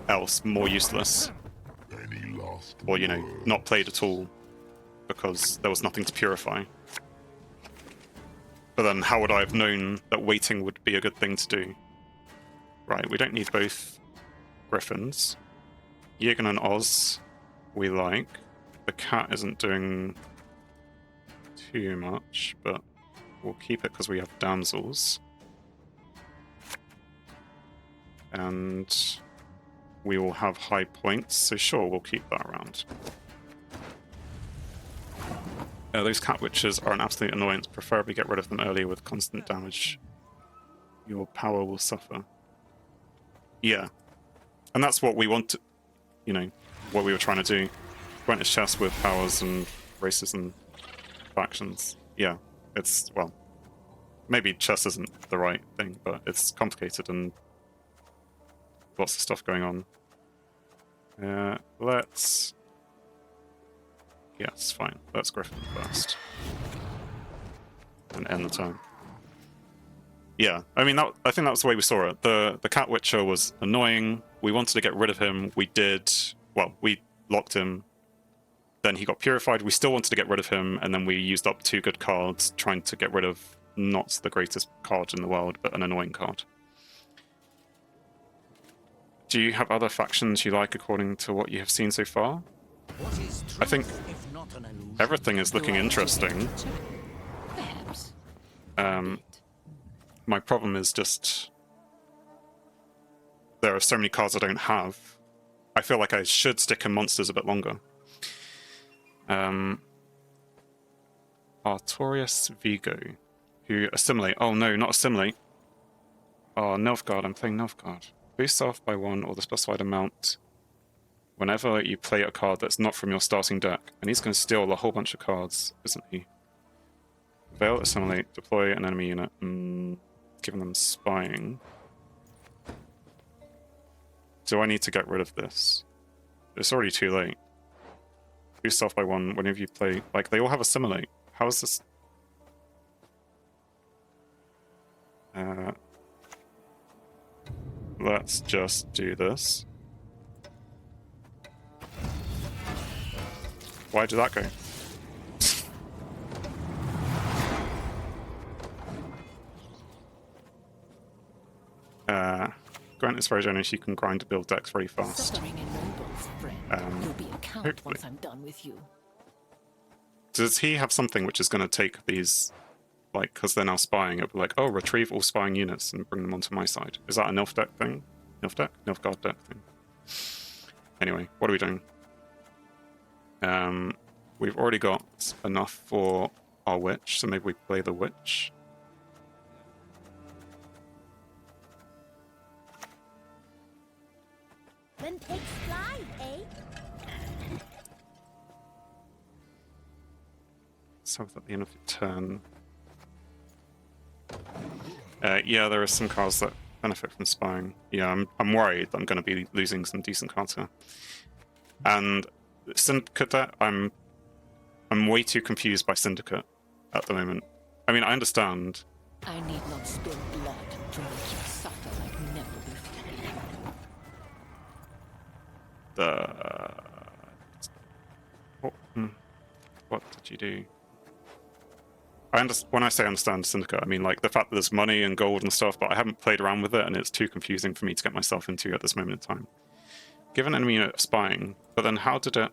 else more useless. Or, you know, not played at all because there was nothing to purify. But then how would I have known that waiting would be a good thing to do? Right, we don't need both griffins. Yegan and Oz we like. The cat isn't doing too much, but we'll keep it because we have damsels. And we will have high points, so sure, we'll keep that around. Those cat witches are an absolute annoyance. Preferably get rid of them earlier with constant damage. Your power will suffer. Yeah. And that's what we want to, you know, what we were trying to do. Gwent is chess with powers and races and factions. Yeah, it's, well, maybe chess isn't the right thing, but it's complicated and lots of stuff going on. Let's... Yes, fine. Let's Griffin first. And end the turn. Yeah, I mean, I think that was the way we saw it. The Cat Witcher was annoying. We wanted to get rid of him. We did... Well, we locked him. Then he got purified. We still wanted to get rid of him, and then we used up 2 good cards trying to get rid of not the greatest card in the world, but an annoying card. Do you have other factions you like according to what you have seen so far? I think everything is looking interesting. My problem is just there are so many cards I don't have. I feel like I should stick in monsters a bit longer. Artorias Vigo, who assimilate. Oh no, not assimilate. Oh, Nilfgaard, I'm playing Nilfgaard. Boost off by 1 or the specified amount whenever you play a card that's not from your starting deck. And he's going to steal a whole bunch of cards, isn't he? Veil, assimilate, deploy an enemy unit, giving them spying. Do I need to get rid of this? It's already too late. Boost off by 1 whenever you play... Like, they all have assimilate. How is this... Let's just do this. Why did that go? Gwent is very generous. You can grind to build decks very fast. You'll be a count once I'm done with you. Does he have something which is going to take these, like, because they're now spying, it'll be like, oh, retrieve all spying units and bring them onto my side. Is that a Nilf deck thing? Nilf deck? Nilfgaard deck thing. Anyway, what are we doing? We've already got enough for our witch, so maybe we play the witch. Then take flight, eh? So at the end of the turn. Yeah, there are some cards that benefit from spying. Yeah, I'm worried that I'm going to be losing some decent cards here. And Syndicate, I'm way too confused by Syndicate at the moment. I mean, I understand. I need not spill blood to make you suffer like never before. What did you do? When I say understand Syndicate, I mean like the fact that there's money and gold and stuff, but I haven't played around with it and it's too confusing for me to get myself into at this moment in time. Give an enemy unit spying, but then how did it...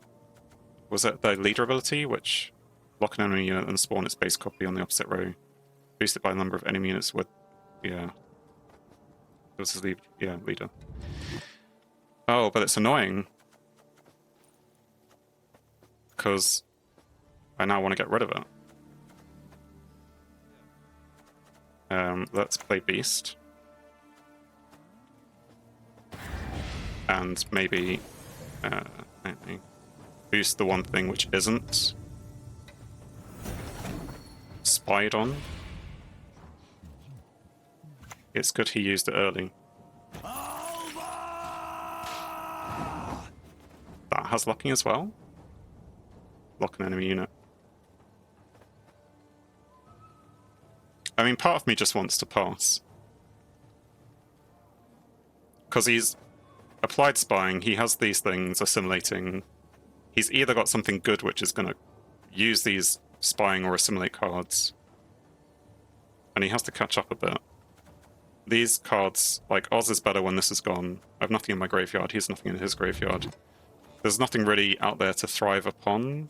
Was it the leader ability, which lock an enemy unit and spawn its base copy on the opposite row? Boost it by the number of enemy units with... Yeah. This is leader. Oh, but it's annoying. Because I now want to get rid of it. Let's play Beast. And maybe boost the one thing which isn't spied on. It's good he used it early. That has locking as well. Lock an enemy unit. I mean, part of me just wants to pass. Because he's applied spying, he has these things assimilating. He's either got something good which is going to use these spying or assimilate cards, and he has to catch up a bit. These cards, like Oz is better when this is gone. I have nothing in my graveyard, he has nothing in his graveyard. There's nothing really out there to thrive upon.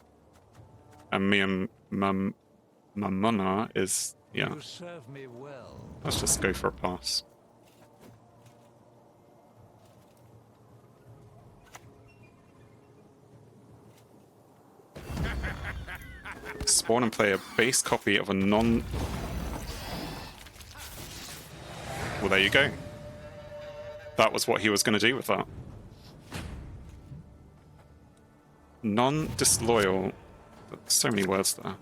And me and Mamona is, yeah. You serve me well. Let's just go for a pass. Spawn and play a base copy of a non... Well, there you go. That was what he was going to do with that. Non-disloyal. So many words there.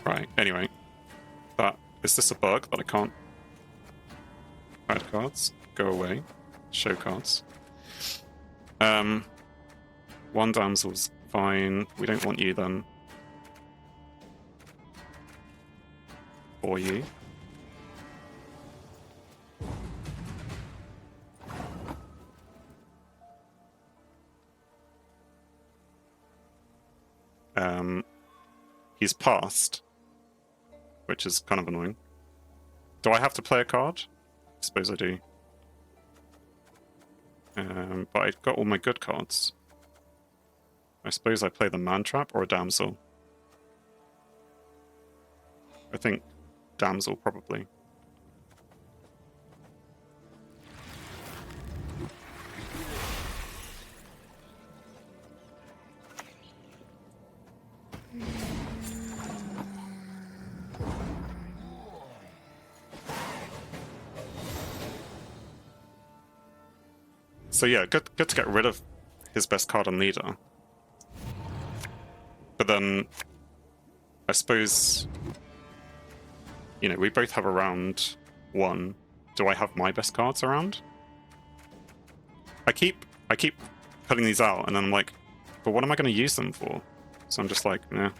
Right, anyway. Is this a bug that I can't add cards? Go away. Show cards. One damsel's fine. We don't want you then. Or you. He's passed, which is kind of annoying. Do I have to play a card? I suppose I do. But I've got all my good cards. I suppose I play the man trap or a damsel. I think damsel probably. So yeah, good to get rid of his best card on leader. But then, I suppose, you know, we both have around 1. Do I have my best cards around? I keep putting these out, and then I'm like, but what am I going to use them for? So I'm just like, yeah.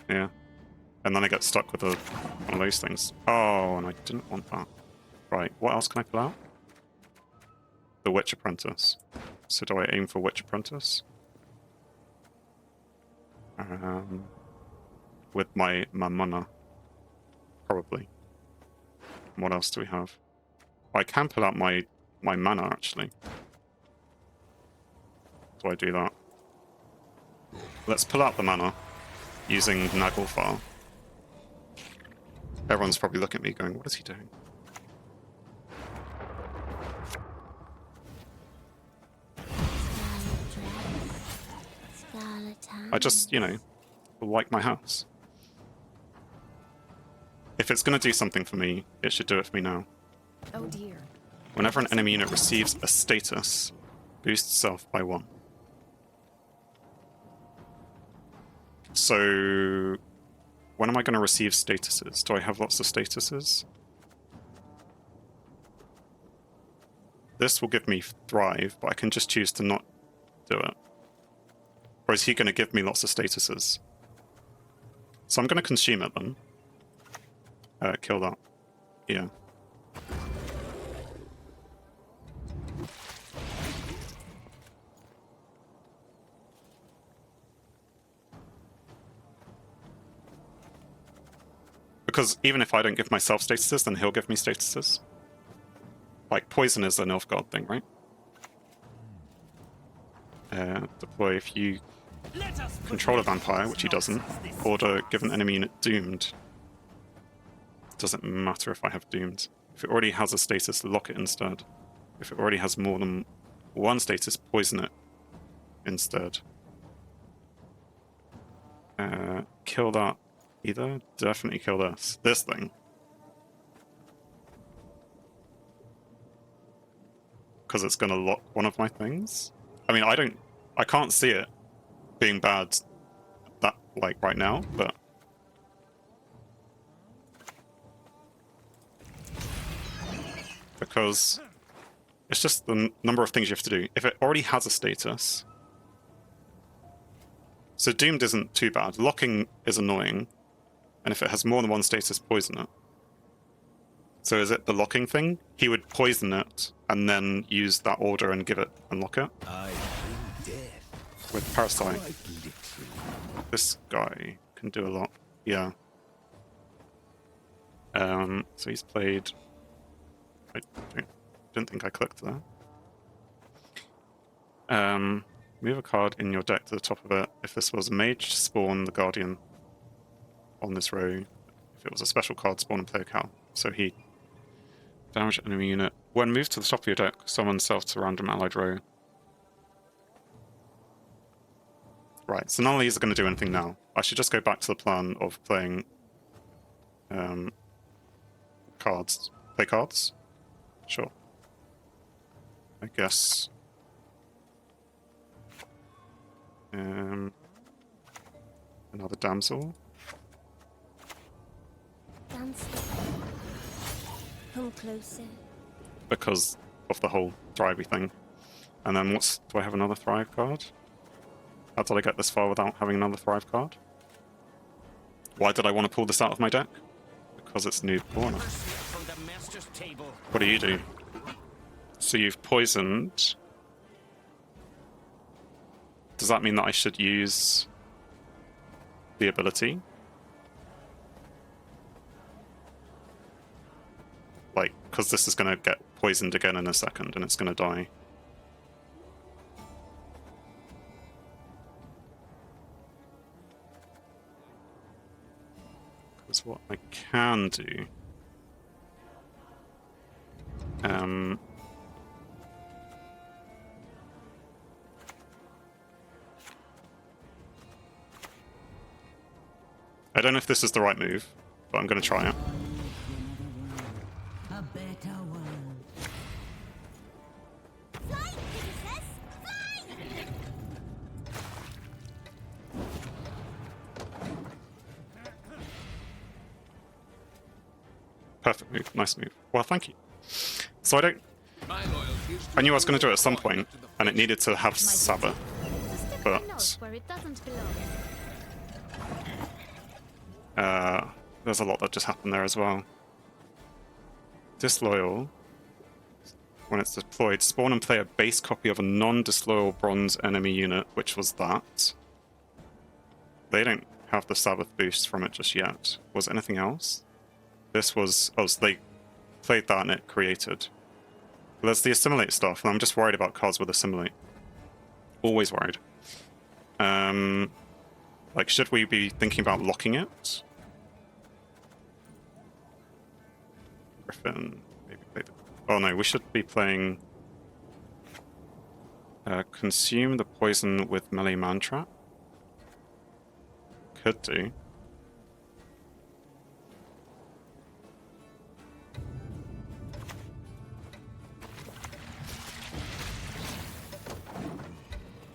Yeah. And then I get stuck with one of those things. Oh, and I didn't want that. Right, what else can I pull out? The Witch Apprentice. So do I aim for Witch Apprentice? With my Mamona. Probably. What else do we have? I can pull out my mana, actually. Do I do that? Let's pull out the mana using Naglfar. Everyone's probably looking at me going, what is he doing? I just, you know, like my house. If it's going to do something for me, it should do it for me now. Oh dear. Whenever an enemy unit receives a status, boost self by 1. So, when am I going to receive statuses? Do I have lots of statuses? This will give me Thrive, but I can just choose to not do it. Or is he going to give me lots of statuses? So I'm going to consume it then. Kill that. Yeah. Because even if I don't give myself statuses, then he'll give me statuses. Like, poison is an Nilfgaard thing, right? Deploy if you control a vampire, which he doesn't. Order given enemy unit doomed. Doesn't matter if I have doomed. If it already has a status, lock it instead. If it already has more than 1 status, poison it instead. Kill that either. Definitely kill this. This thing. Because it's going to lock one of my things. I mean, I can't see it being bad that, like, right now, but... Because it's just the number of things you have to do. If it already has a status... So Doomed isn't too bad. Locking is annoying. And if it has more than one status, poison it. So is it the locking thing? He would poison it and then use that order and give it unlock it. I bring death. With Parasite. Quite literally. This guy can do a lot. Yeah. So he's played. I didn't think I clicked there. Move a card in your deck to the top of it. If this was a mage, spawn the Guardian on this row. If it was a special card, spawn and play a cow. So he damage enemy unit. When moved to the top of your deck, summon self to random allied row. Right, so none of these are going to do anything now. I should just go back to the plan of playing cards. Play cards? Sure. I guess. Another damsel. Dance. Come closer. Because of the whole thrivey thing. And then what's... Do I have another thrive card? How did I get this far without having another thrive card? Why did I want to pull this out of my deck? Because it's new corner. What do you do? So you've poisoned. Does that mean that I should use the ability? Like, because this is going to get poisoned again in a second and it's going to die. Because what I can do... I don't know if this is the right move, but I'm going to try it. A better world. Fly, princess! Fly! Perfect move. Nice move. Well, thank you. So I knew I was going to do it at some point, and it needed to have Sabbath, but Where it doesn't belong. there's a lot that just happened there as well. Disloyal. When it's deployed, spawn and play a base copy of a non-disloyal bronze enemy unit, which was that. They don't have the Sabbath boost from it just yet. Was it anything else? This was... Oh, so they played that and it created. There's the assimilate stuff, and I'm just worried about cards with assimilate. Always worried. Like, should we be thinking about locking it? Griffin, maybe play the... Oh no, we should be playing... consume the poison with melee man trap. Could do.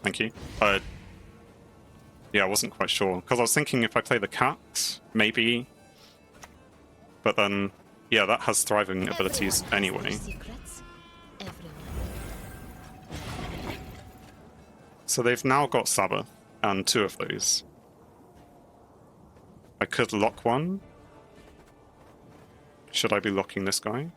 Thank you. Yeah, I wasn't quite sure. Because I was thinking if I play the cat, maybe. But then, yeah, that has thriving abilities anyway. Secrets. Everyone. So they've now got Sabbath, and 2 of those. I could lock one. Should I be locking this guy?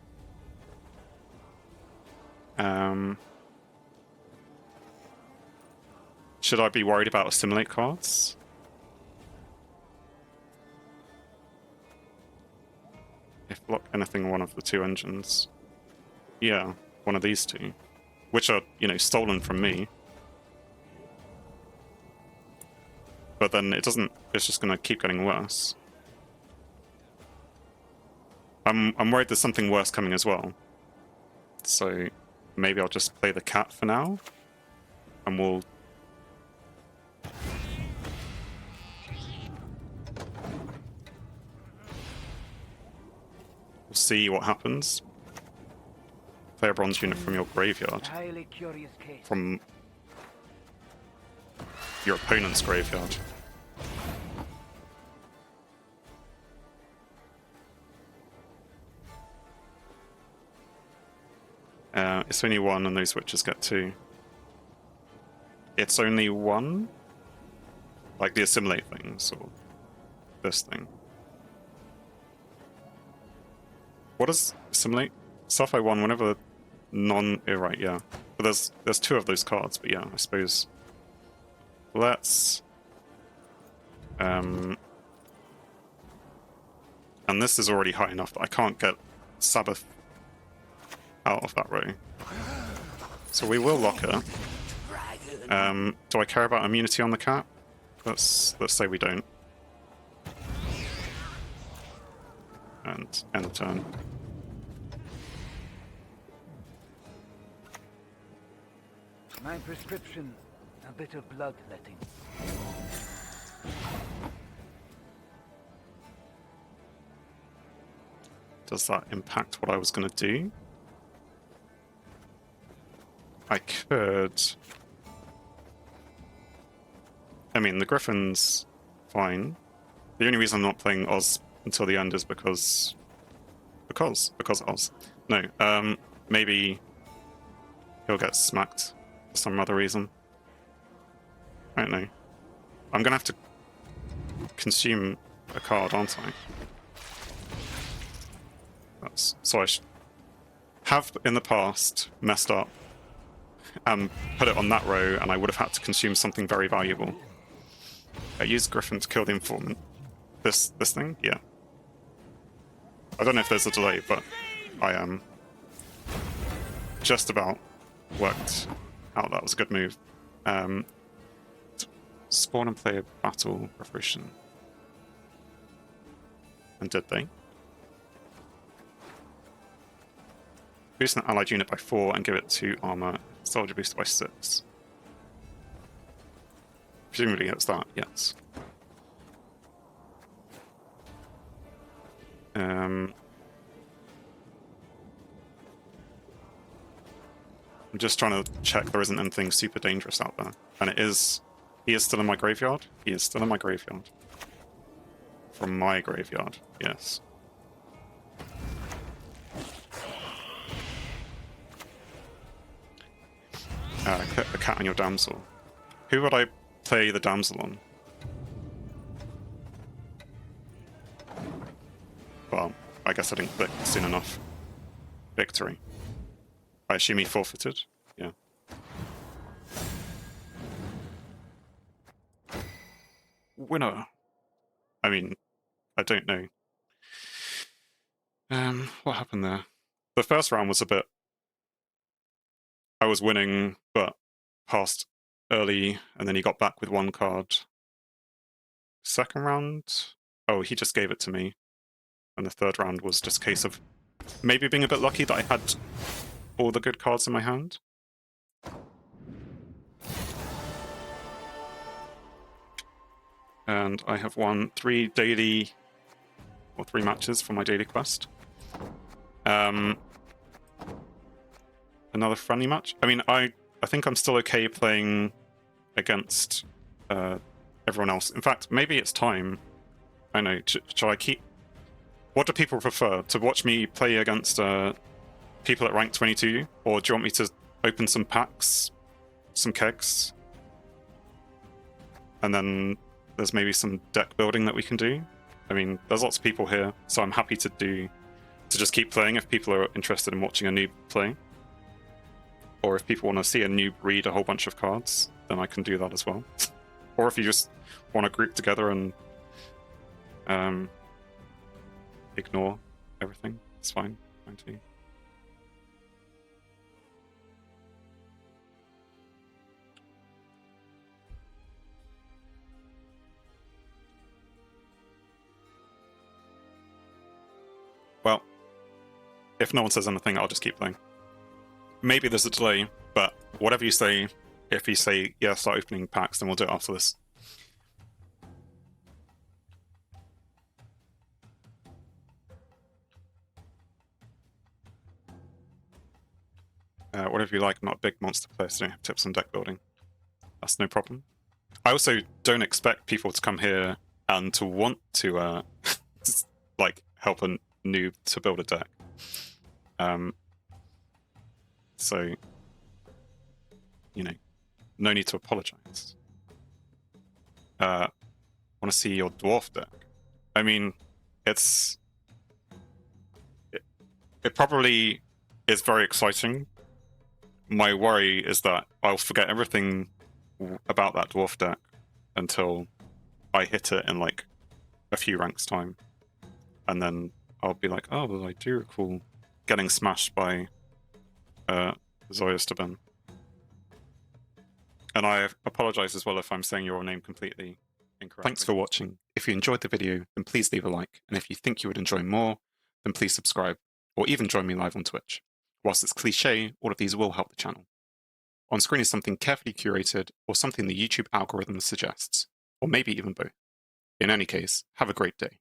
Should I be worried about assimilate cards? If block anything one of the 2 engines. Yeah, one of these 2. Which are, you know, stolen from me. But then it doesn't... It's just gonna keep getting worse. I'm worried there's something worse coming as well. So maybe I'll just play the cat for now. And we'll... We'll see what happens. Play a bronze unit from your graveyard. Highly curious case. From your opponent's graveyard. It's only 1 and those witches get 2. It's only 1? Like the assimilate things, or this thing. what does assimilate? Stuff I won whenever right, yeah. But there's 2 of those cards, but yeah, I suppose. Let's and this is already high enough that I can't get Sabbath out of that row. So we will lock her. Do I care about immunity on the cat? Let's say we don't. And end turn. My prescription, a bit of bloodletting. Does that impact what I was going to do? I could... I mean, the Griffin's fine. The only reason I'm not playing Oz until the end is because Oz. No, maybe he'll get smacked for some other reason. I don't know. I'm gonna have to consume a card, aren't I? So I have in the past messed up and put it on that row, and I would have had to consume something very valuable. I used Griffin to kill the informant. This thing? Yeah. I don't know if there's a delay, but I just about worked out that was a good move. Spawn and play a battle preparation. And did they? Boost an allied unit by 4 and give it 2 armor. Soldier boosted by 6. Presumably it's that, yes. I'm just trying to check there isn't anything super dangerous out there. And it is... He is still in my graveyard? He is still in my graveyard. From my graveyard, yes. Click the cat on your damsel. Who would I play the damsel on? Well, I guess I didn't click soon enough. Victory. I assume he forfeited? Yeah. Winner. I mean, I don't know. What happened there? The first round was a bit... I was winning, but passed early, and then he got back with 1 card. Second round? Oh, he just gave it to me. And the third round was just a case of maybe being a bit lucky that I had all the good cards in my hand. And I have won 3 daily, or 3 matches for my daily quest. Another friendly match. I mean, I think I'm still okay playing against everyone else. In fact, maybe it's time. I know. Shall I keep? What do people prefer? To watch me play against people at rank 22, or do you want me to open some packs, some kegs, and then there's maybe some deck building that we can do? I mean, there's lots of people here, so I'm happy to just keep playing if people are interested in watching a noob play. Or if people want to see a noob read a whole bunch of cards, then I can do that as well. Or if you just want to group together and ignore everything, it's fine. Fine too. Well, if no one says anything, I'll just keep playing. Maybe there's a delay, but whatever you say, if you say, yeah, start opening packs, then we'll do it after this. Whatever you like, I'm not a big monster player, so don't have tips on deck building. That's no problem. I also don't expect people to come here and to want to, like, help a noob to build a deck. So, you know, no need to apologize. Want to see your dwarf deck? I mean, It probably is very exciting. My worry is that I'll forget everything about that dwarf deck until I hit it in like a few ranks time, and then I'll be like, oh, well, I do recall getting smashed by Zoya Staben. And I apologize as well if I'm saying your name completely incorrectly. Thanks for watching. If you enjoyed the video, then please leave a like, and if you think you would enjoy more, then please subscribe, or even join me live on Twitch. Whilst it's cliche, all of these will help the channel. On screen is something carefully curated, or something the YouTube algorithm suggests, or maybe even both. In any case, have a great day.